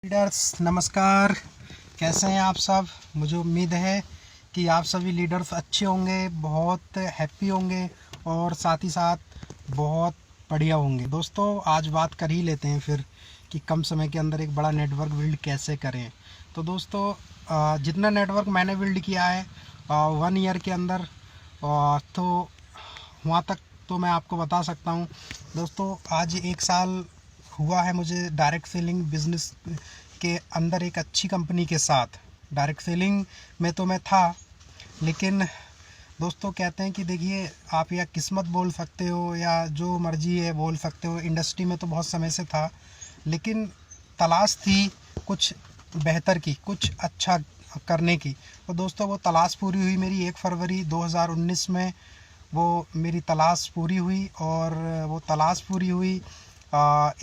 Leaders नमस्कार। कैसे हैं आप सब। मुझे उम्मीद है कि आप सभी लीडर्स अच्छे होंगे, बहुत हैप्पी होंगे और साथ ही साथ बहुत बढ़िया होंगे। दोस्तों आज बात कर ही लेते हैं फिर कि कम समय के अंदर एक बड़ा नेटवर्क बिल्ड कैसे करें। तो दोस्तों जितना नेटवर्क मैंने बिल्ड किया है 1 ईयर के अंदर तो वहाँ तक तो मैं आपको बता सकता हूँ। दोस्तों आज 1 साल हुआ है मुझे डायरेक्ट सेलिंग बिजनेस के अंदर एक अच्छी कंपनी के साथ। डायरेक्ट सेलिंग में तो मैं था, लेकिन दोस्तों कहते हैं कि देखिए आप या किस्मत बोल सकते हो या जो मर्जी है बोल सकते हो। इंडस्ट्री में तो बहुत समय से था, लेकिन तलाश थी कुछ बेहतर की, कुछ अच्छा करने की। तो दोस्तों वो तलाश पूरी हुई मेरी 1 फरवरी 2019 में। वो मेरी तलाश पूरी हुई और वो तलाश पूरी हुई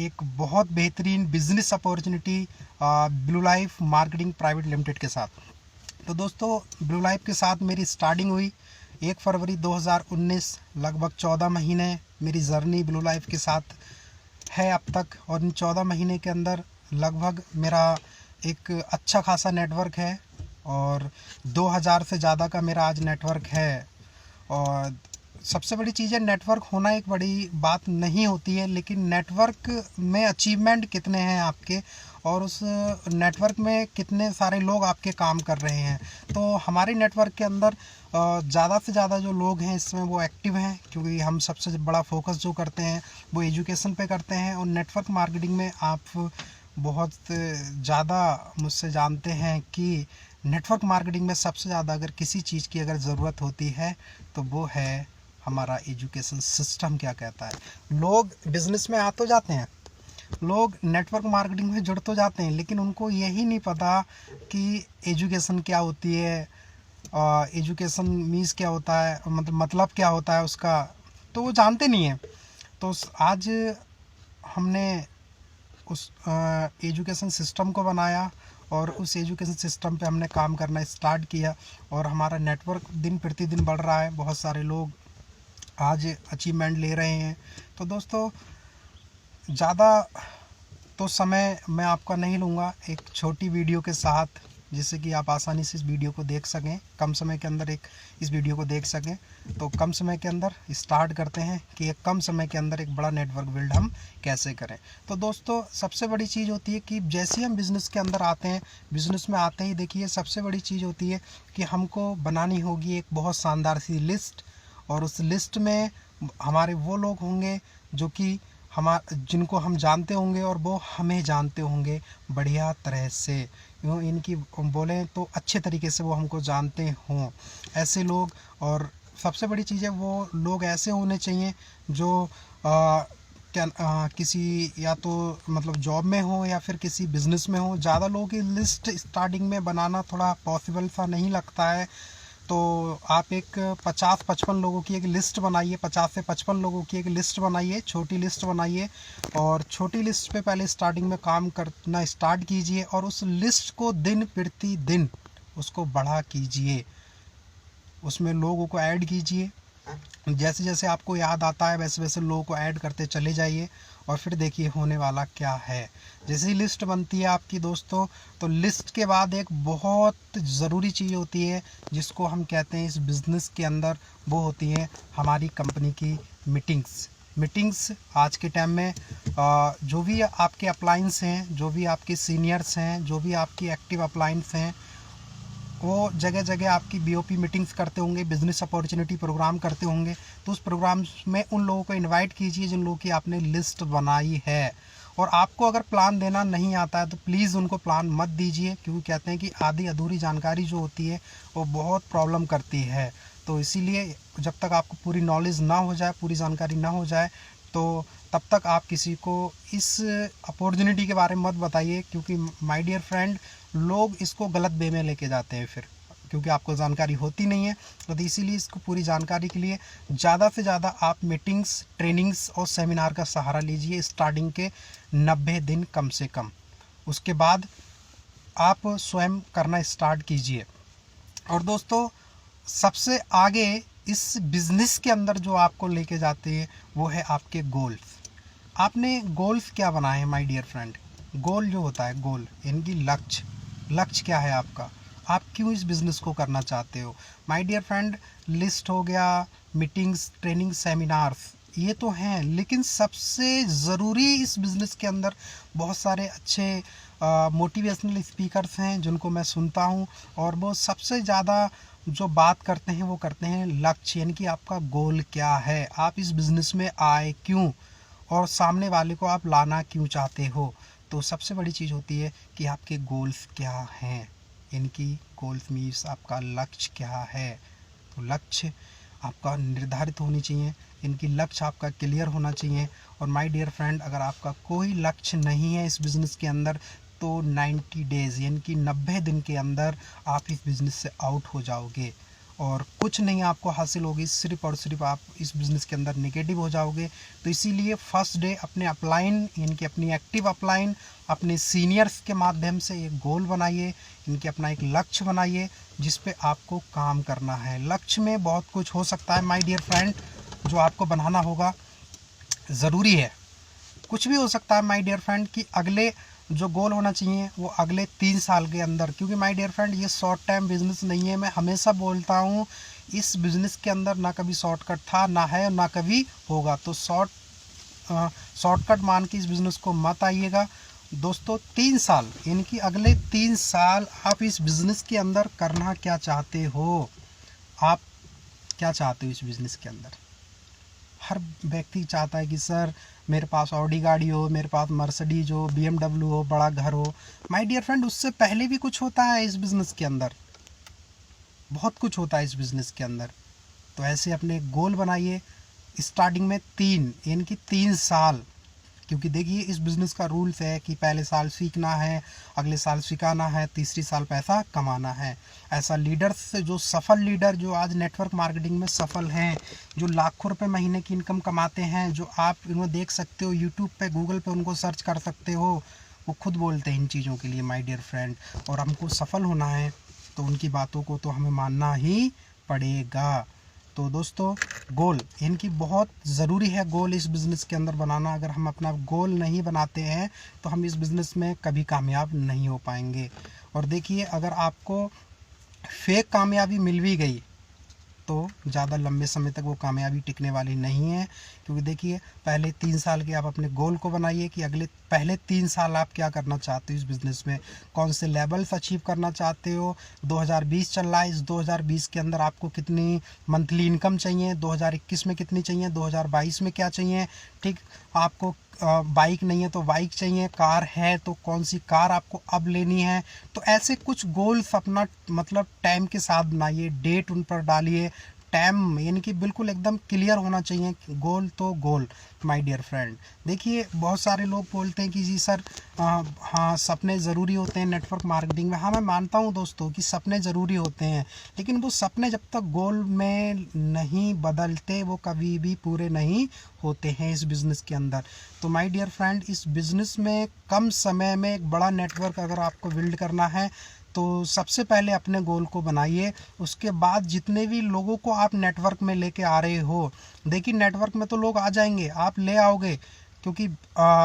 एक बहुत बेहतरीन business opportunity blue life marketing private limited के साथ। तो दोस्तों ब्लू लाइफ के साथ मेरी स्टार्टिंग हुई 1 फरवरी 2019। लगभग 14 महीने मेरी जर्नी ब्लू लाइफ के साथ है अब तक, और इन 14 महीने के अंदर लगभग मेरा एक अच्छा खासा नेटवर्क है और 2000 से ज़्यादा का मेरा आज नेटवर्क है। और सबसे बड़ी चीज़ है, नेटवर्क होना एक बड़ी बात नहीं होती है, लेकिन नेटवर्क में अचीवमेंट कितने हैं आपके और उस नेटवर्क में कितने सारे लोग आपके काम कर रहे हैं। तो हमारे नेटवर्क के अंदर ज़्यादा से ज़्यादा जो लोग हैं इसमें वो एक्टिव हैं, क्योंकि हम सबसे बड़ा फोकस जो करते हैं वो एजुकेशन पे करते हैं। और नेटवर्क मार्केटिंग में आप बहुत ज़्यादा मुझसे जानते हैं कि नेटवर्क मार्केटिंग में सबसे ज़्यादा अगर किसी चीज़ की अगर ज़रूरत होती है तो वो है हमारा एजुकेशन सिस्टम क्या कहता है। लोग बिज़नेस में आ तो जाते हैं, लोग नेटवर्क मार्केटिंग में जुड़ तो जाते हैं, लेकिन उनको यही नहीं पता कि एजुकेशन क्या होती है, एजुकेशन मीन्स क्या होता है, मतलब क्या होता है उसका, तो वो जानते नहीं हैं। तो आज हमने उस एजुकेशन सिस्टम को बनाया और उस एजुकेशन सिस्टम पे हमने काम करना स्टार्ट किया और हमारा नेटवर्क दिन प्रतिदिन बढ़ रहा है। बहुत सारे लोग आज अचीवमेंट ले रहे हैं। तो दोस्तों ज़्यादा तो समय मैं आपका नहीं लूँगा, एक छोटी वीडियो के साथ, जिससे कि आप आसानी से इस वीडियो को देख सकें, कम समय के अंदर इस वीडियो को देख सकें। तो कम समय के अंदर स्टार्ट करते हैं कि एक कम समय के अंदर एक बड़ा नेटवर्क बिल्ड हम कैसे करें। तो दोस्तों सबसे बड़ी चीज़ होती है कि जैसे हम बिज़नेस के अंदर आते हैं, बिज़नेस में आते ही देखिए सबसे बड़ी चीज़ होती है कि हमको बनानी होगी एक बहुत शानदार सी लिस्ट, और उस लिस्ट में हमारे वो लोग होंगे जो कि जिनको हम जानते होंगे और वो हमें जानते होंगे बढ़िया तरह से, यूँ इनकी बोलें तो अच्छे तरीके से वो हमको जानते हों ऐसे लोग। और सबसे बड़ी चीज़ है वो लोग ऐसे होने चाहिए जो किसी या तो मतलब जॉब में हो या फिर किसी बिज़नेस में हो। ज़्यादा लोगों की लिस्ट स्टार्टिंग में बनाना थोड़ा पॉसिबल सा नहीं लगता है, तो आप एक 50-55 लोगों की एक लिस्ट बनाइए, 50 से 55 लोगों की एक लिस्ट बनाइए, छोटी लिस्ट बनाइए और छोटी लिस्ट पे पहले स्टार्टिंग में काम करना स्टार्ट कीजिए और उस लिस्ट को दिन प्रतिदिन उसको बढ़ा कीजिए, उसमें लोगों को ऐड कीजिए। जैसे जैसे आपको याद आता है वैसे वैसे लोगों को ऐड करते चले जाइए और फिर देखिए होने वाला क्या है। जैसे ही लिस्ट बनती है आपकी दोस्तों, तो लिस्ट के बाद एक बहुत ज़रूरी चीज़ होती है जिसको हम कहते हैं इस बिज़नेस के अंदर, वो होती है हमारी कंपनी की मीटिंग्स। आज के टाइम में जो भी आपके अप्लायंस हैं, जो भी आपके सीनियर्स हैं, जो भी आपकी एक्टिव अप्लायंस हैं, वो जगह जगह आपकी बीओपी मीटिंग्स करते होंगे, बिज़नेस अपॉर्चुनिटी प्रोग्राम करते होंगे। तो उस प्रोग्राम में उन लोगों को इनवाइट कीजिए जिन लोगों की आपने लिस्ट बनाई है। और आपको अगर प्लान देना नहीं आता है तो प्लीज़ उनको प्लान मत दीजिए, क्योंकि कहते हैं कि आधी अधूरी जानकारी जो होती है वो बहुत प्रॉब्लम करती है। तो इसीलिए जब तक आपको पूरी नॉलेज ना हो जाए, पूरी जानकारी ना हो जाए, तो तब तक आप किसी को इस अपॉर्चुनिटी के बारे में मत बताइए, क्योंकि माय डियर फ्रेंड लोग इसको गलत वे में लेके जाते हैं फिर, क्योंकि आपको जानकारी होती नहीं है। तो इसीलिए इसको पूरी जानकारी के लिए ज़्यादा से ज़्यादा आप मीटिंग्स, ट्रेनिंग्स और सेमिनार का सहारा लीजिए स्टार्टिंग के 90 दिन कम से कम। उसके बाद आप स्वयं करना स्टार्ट कीजिए। और दोस्तों सबसे आगे इस बिज़नेस के अंदर जो आपको लेके जाते हैं वो है आपके गोल्स। आपने गोल्स क्या बनाए हैं माय डियर फ्रेंड? गोल जो होता है, गोल यानी कि लक्ष्य, लक्ष्य क्या है आपका, आप क्यों इस बिज़नेस को करना चाहते हो। माय डियर फ्रेंड, लिस्ट हो गया, मीटिंग्स, ट्रेनिंग, सेमिनार्स, ये तो हैं, लेकिन सबसे ज़रूरी इस बिज़नेस के अंदर बहुत सारे अच्छे मोटिवेशनल स्पीकर्स हैं जिनको मैं सुनता हूँ, और वो सबसे ज़्यादा जो बात करते हैं वो करते हैं लक्ष्य, यानी कि आपका गोल क्या है, आप इस बिज़नेस में आए क्यों, और सामने वाले को आप लाना क्यों चाहते हो। तो सबसे बड़ी चीज़ होती है कि आपके गोल्स क्या हैं, यानी कि गोल्स मीन्स आपका लक्ष्य क्या है। तो लक्ष्य आपका निर्धारित होनी चाहिए, इनकी लक्ष्य आपका क्लियर होना चाहिए। और माय डियर फ्रेंड, अगर आपका कोई लक्ष्य नहीं है इस बिज़नेस के अंदर, तो 90 डेज़ यानी कि 90 दिन के अंदर आप इस बिज़नेस से आउट हो जाओगे और कुछ नहीं आपको हासिल होगी, सिर्फ और सिर्फ आप इस बिज़नेस के अंदर नेगेटिव हो जाओगे। तो इसीलिए फर्स्ट डे अपने अपलाइन, यानी कि अपनी एक्टिव अपलाइन, अपने सीनियर्स के माध्यम से एक गोल बनाइए, इनके अपना एक लक्ष्य बनाइए जिस पे आपको काम करना है। लक्ष्य में बहुत कुछ हो सकता है माय डियर फ्रेंड, जो आपको बनाना होगा, ज़रूरी है कुछ भी हो सकता है माय डियर फ्रेंड, कि अगले जो गोल होना चाहिए वो अगले 3 साल के अंदर, क्योंकि माय डियर फ्रेंड ये शॉर्ट टाइम बिजनेस नहीं है। मैं हमेशा बोलता हूँ इस बिज़नेस के अंदर ना कभी शॉर्टकट था, ना है और ना कभी होगा। तो शॉर्टकट मान के इस बिज़नेस को मत आइएगा दोस्तों। 3 साल यानी कि अगले 3 साल आप इस बिज़नेस के अंदर करना क्या चाहते हो, आप क्या चाहते हो इस बिज़नेस के अंदर। हर व्यक्ति चाहता है कि सर मेरे पास ऑडी गाड़ी हो, मेरे पास मर्सिडीज हो, BMW हो, बड़ा घर हो। माय डियर फ्रेंड, उससे पहले भी कुछ होता है इस बिज़नेस के अंदर, बहुत कुछ होता है इस बिज़नेस के अंदर। तो ऐसे अपने गोल बनाइए स्टार्टिंग में 3 यानी कि 3 साल, क्योंकि देखिए इस बिज़नेस का रूल्स है कि पहले साल सीखना है, अगले साल सिखाना है, तीसरी साल पैसा कमाना है। ऐसा लीडर्स से, जो सफल लीडर, जो आज नेटवर्क मार्केटिंग में सफल हैं, जो लाखों रुपए महीने की इनकम कमाते हैं, जो आप इन्हें देख सकते हो यूट्यूब पे, गूगल पे उनको सर्च कर सकते हो, वो खुद बोलते हैं इन चीज़ों के लिए माय डियर फ्रेंड। और हमको सफल होना है तो उनकी बातों को तो हमें मानना ही पड़ेगा। तो दोस्तों, गोल इनकी बहुत ज़रूरी है, गोल इस बिज़नेस के अंदर बनाना। अगर हम अपना गोल नहीं बनाते हैं तो हम इस बिज़नेस में कभी कामयाब नहीं हो पाएंगे। और देखिए, अगर आपको फेक कामयाबी मिल भी गई तो ज़्यादा लंबे समय तक वो कामयाबी टिकने वाली नहीं है। क्योंकि देखिए, पहले 3 साल के आप अपने गोल को बनाइए कि अगले पहले 3 साल आप क्या करना चाहते हो इस बिज़नेस में, कौन से लेवल्स अचीव करना चाहते हो। 2020 चल रहा है, इस 2020 के अंदर आपको कितनी मंथली इनकम चाहिए, 2021 में कितनी चाहिए, 2022 में क्या चाहिए। ठीक, आपको बाइक नहीं है तो बाइक चाहिए, कार है तो कौन सी कार आपको अब लेनी है। तो ऐसे कुछ गोल्स अपना मतलब टाइम के साथ बनाइए, डेट उन पर डालिए, टाइम यानी कि बिल्कुल एकदम क्लियर होना चाहिए। गोल तो गोल माय डियर फ्रेंड। देखिए, बहुत सारे लोग बोलते हैं कि जी सर हाँ सपने ज़रूरी होते हैं नेटवर्क मार्केटिंग में। हाँ, मैं मानता हूँ दोस्तों कि सपने ज़रूरी होते हैं, लेकिन वो सपने जब तक गोल में नहीं बदलते वो कभी भी पूरे नहीं होते हैं इस बिज़नेस के अंदर। तो माय डियर फ्रेंड, इस बिज़नेस में कम समय में एक बड़ा नेटवर्क अगर आपको बिल्ड करना है तो सबसे पहले अपने गोल को बनाइए। उसके बाद जितने भी लोगों को आप नेटवर्क में लेके आ रहे हो, देखिए नेटवर्क में तो लोग आ जाएंगे, आप ले आओगे, क्योंकि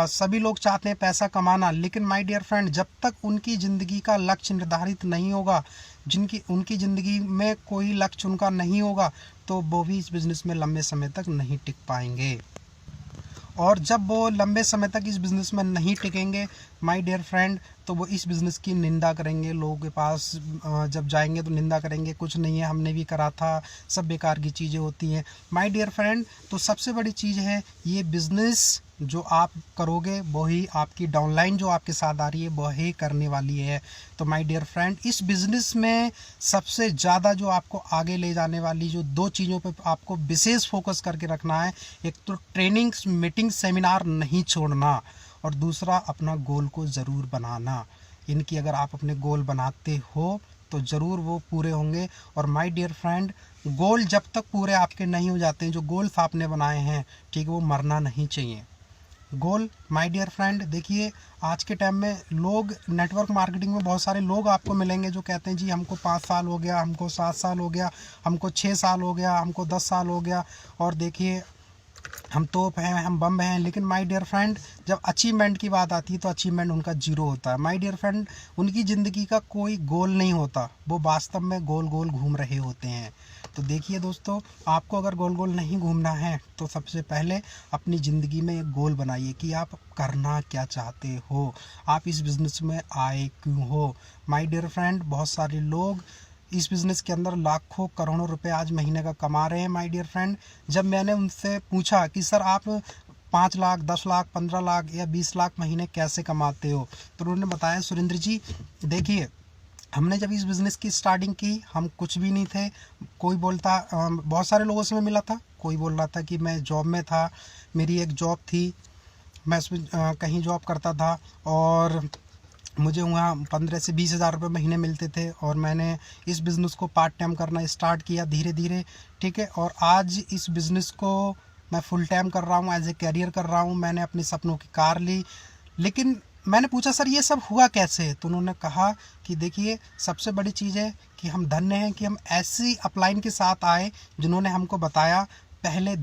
सभी लोग चाहते हैं पैसा कमाना। लेकिन माय डियर फ्रेंड, जब तक उनकी ज़िंदगी का लक्ष्य निर्धारित नहीं होगा, उनकी ज़िंदगी में कोई लक्ष्य उनका नहीं होगा, तो वो भी इस बिज़नेस में लंबे समय तक नहीं टिक पाएंगे। और जब वो लंबे समय तक इस बिज़नेस में नहीं टिकेंगे माय डियर फ्रेंड, तो वो इस बिज़नेस की निंदा करेंगे, लोगों के पास जब जाएंगे तो निंदा करेंगे, कुछ नहीं है, हमने भी करा था, सब बेकार की चीज़ें होती हैं माय डियर फ्रेंड। तो सबसे बड़ी चीज़ है, ये बिज़नेस जो आप करोगे वही आपकी डाउनलाइन जो आपके साथ आ रही है वही करने वाली है। तो माय डियर फ्रेंड, इस बिज़नेस में सबसे ज़्यादा जो आपको आगे ले जाने वाली जो 2 चीज़ों पे आपको विशेष फोकस करके रखना है, एक तो ट्रेनिंग्स, मीटिंग, सेमिनार नहीं छोड़ना, और दूसरा अपना गोल को ज़रूर बनाना। इनकी अगर आप अपने गोल बनाते हो तो ज़रूर वो पूरे होंगे। और माय डियर फ्रेंड, गोल जब तक पूरे आपके नहीं हो जाते हैं, जो गोल्स आपने बनाए हैं, ठीक है, वो मरना नहीं चाहिए। गोल माय डियर फ्रेंड, देखिए आज के टाइम में लोग नेटवर्क मार्केटिंग में बहुत सारे लोग आपको मिलेंगे जो कहते हैं जी हमको 5 साल हो गया, हमको 7 साल हो गया, हमको 6 साल हो गया, हमको 10 साल हो गया। और देखिए हम तोप हैं, हम बम हैं, लेकिन माय डियर फ्रेंड जब अचीवमेंट की बात आती है तो अचीवमेंट उनका जीरो होता है। माय डियर फ्रेंड उनकी ज़िंदगी का कोई गोल नहीं होता, वो वास्तव में गोल गोल घूम रहे होते हैं। तो देखिए दोस्तों, आपको अगर गोल गोल नहीं घूमना है तो सबसे पहले अपनी ज़िंदगी में एक गोल बनाइए कि आप करना क्या चाहते हो, आप इस बिज़नेस में आए क्यों हो। माय डियर फ्रेंड बहुत सारे लोग इस बिज़नेस के अंदर लाखों करोड़ों रुपए आज महीने का कमा रहे हैं। माय डियर फ्रेंड जब मैंने उनसे पूछा कि सर आप 5 लाख 10 लाख 15 लाख या 20 लाख महीने कैसे कमाते हो, तो उन्होंने बताया सुरेंद्र जी देखिए, हमने जब इस बिज़नेस की स्टार्टिंग की हम कुछ भी नहीं थे। कोई बोलता बहुत सारे लोगों से मैं मिला था, कोई बोल रहा था कि मैं जॉब में था, मेरी एक जॉब थी, मैं उसमें कहीं जॉब करता था और मुझे वहाँ 15 से 20 हज़ार रुपये महीने मिलते थे और मैंने इस बिज़नेस को पार्ट टाइम करना स्टार्ट किया धीरे धीरे, ठीक है। और आज इस बिज़नेस को मैं फुल टाइम कर रहा हूँ, एज ए कैरियर कर रहा हूँ। मैंने अपने सपनों की कार ली। लेकिन मैंने पूछा सर ये सब हुआ कैसे, तो उन्होंने कहा कि देखिए सबसे बड़ी चीज़ है कि हम धन्य हैं कि हम ऐसी अपलाइन के साथ आए जिन्होंने हमको बताया पहले